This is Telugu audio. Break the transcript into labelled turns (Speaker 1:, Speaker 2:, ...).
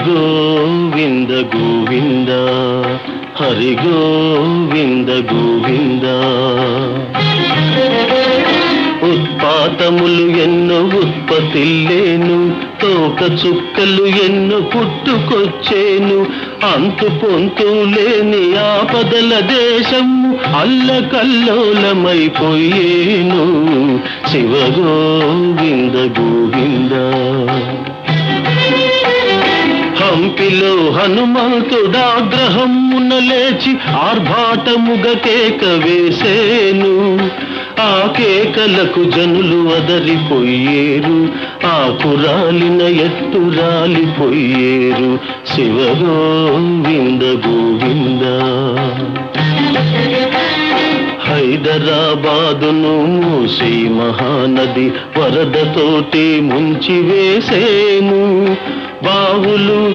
Speaker 1: గోవింద గోవింద హరి గోవింద గోవింద ఉత్పాతములు ఎన్నో ఉత్పత్తిల్లేను తోక చుక్కలు ఎన్నో పుట్టుకొచ్చేను అంతు పొంతు లేని ఆపదల దేశము అల్లకల్లోలమైపోయేను శివ గోవింద గోవింద హంపిలో హనుమంతుడాగ్రహమున లేచి ఆర్భాటముగ కేక వేసేను ఆ కేకలకు జనులు అదరిపోయేరు ఆకురాలిన ఎట్టు రాలిపోయేరు శివ గోవింద గోవింద హైదరాబాదును మూసీ మహానది వరదతోటి ముంచి వేసేను బావులు